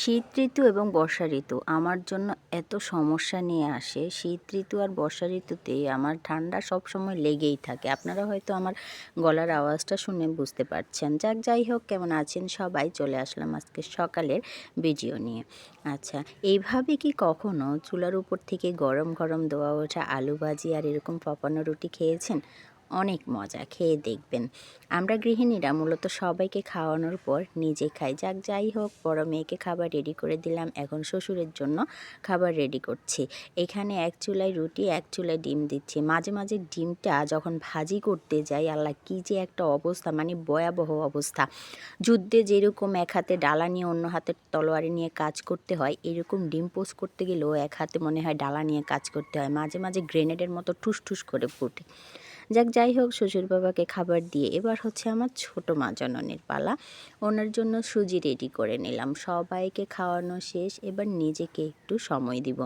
শীত ঋতু এবং বর্ষা ঋতু আমার জন্য এত সমস্যা নিয়ে আসে। শীত ঋতু আর বর্ষা ঋতুতে আমার ঠান্ডা সবসময় লেগেই থাকে। আপনারা হয়তো আমার গলার আওয়াজটা শুনে বুঝতে পারছেন। যাই হোক, কেমন আছেন সবাই? চলে আসলাম আজকে সকালের ভিডিও নিয়ে। আচ্ছা, এইভাবে কি কখনো চুলার উপর থেকে গরম গরম দোয়া ওঠা আলু ভাজি আর এরকম ফাফানো রুটি খেয়েছেন? অনেক মজা, খেয়ে দেখবেন। আমরা গৃহিণীরা মূলত সবাইকে খাওয়ানোর পর নিজে খাই। যাই হোক, বড় মেয়েকে খাবার রেডি করে দিলাম, এখন শ্বশুরের জন্য খাবার রেডি করছি। এখানে এক চুলায় রুটি, এক চুলায় ডিম দিচ্ছি। মাঝে মাঝে ডিমটা যখন ভাজি করতে যাই, আল্লাহ কী যে একটা অবস্থা, মানে ভয়াবহ অবস্থা। যুদ্ধে যেরকম এক হাতে ডালা নিয়ে অন্য হাতে তলোয়ারি নিয়ে কাজ করতে হয়, এরকম ডিম পোস্ট করতে গেলেও এক হাতে মনে হয় ডালা নিয়ে কাজ করতে হয়। মাঝে মাঝে গ্রেনেডের মতো ঠুস ঠুস করে ফুটে। যাই হোক, শ্বশুর বাবাকে খাবার দিয়ে এবার হচ্ছে আমার ছোটো মা জননীর পালা। ওনার জন্য সুজি রেডি করে নিলাম। সবাইকে খাওয়ানো শেষ, এবার নিজেকে একটু সময় দিব।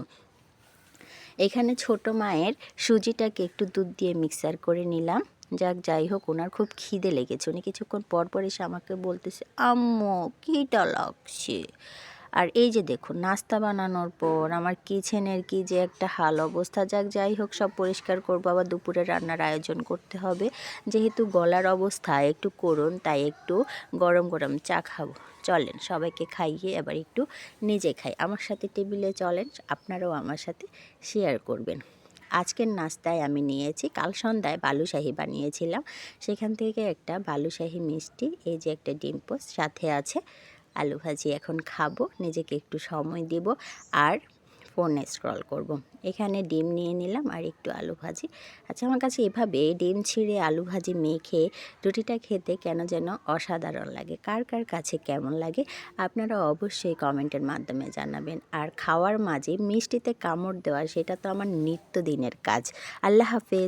এখানে ছোটো মায়ের সুজিটাকে একটু দুধ দিয়ে মিক্সার করে নিলাম। যাই হোক, ওনার খুব খিদে লেগেছে। উনি কিছুক্ষণ পর পর এসে আমাকে বলতেছে, আম্মু খিদা লাগছে। আর এই যে দেখুন, নাস্তা বানানোর পর আমার কিচেনের কি যে একটা হাল অবস্থা। যাই হোক, সব পরিষ্কার করবো, আবার দুপুরে রান্নার আয়োজন করতে হবে। যেহেতু গলার অবস্থা একটু করুন, তাই একটু গরম গরম চা খাবো। চলেন সবাইকে খাইয়ে এবার একটু নিজে খাই। আমার সাথে টেবিলে চলেন, আপনারাও আমার সাথে শেয়ার করবেন। আজকের নাস্তায় আমি নিয়েছি, কাল সন্ধ্যায় বালুশাহি বানিয়েছিলাম, সেখান থেকে একটা বালুশাহি মিষ্টি, এই যে একটা ডিম পোস্ট, সাথে আছে আলু ভাজি। এখন খাবো, নিজেকে একটু সময় দিব আর ফোনে স্ক্রল করব। এখানে ডিম নিয়ে নিলাম আর একটু আলু ভাজি। আচ্ছা, আমার কাছে এভাবে ডিম ছিঁড়ে আলু ভাজি মেখে রুটিটা খেতে কেন যেন অসাধারণ লাগে। কার কার কাছে কেমন লাগে আপনারা অবশ্যই কমেন্টের মাধ্যমে জানাবেন। আর খাওয়ার মাঝে মিষ্টিতে কামড় দেওয়া, সেটা তো আমার নিত্যদিনের কাজ। আল্লাহ হাফেজ।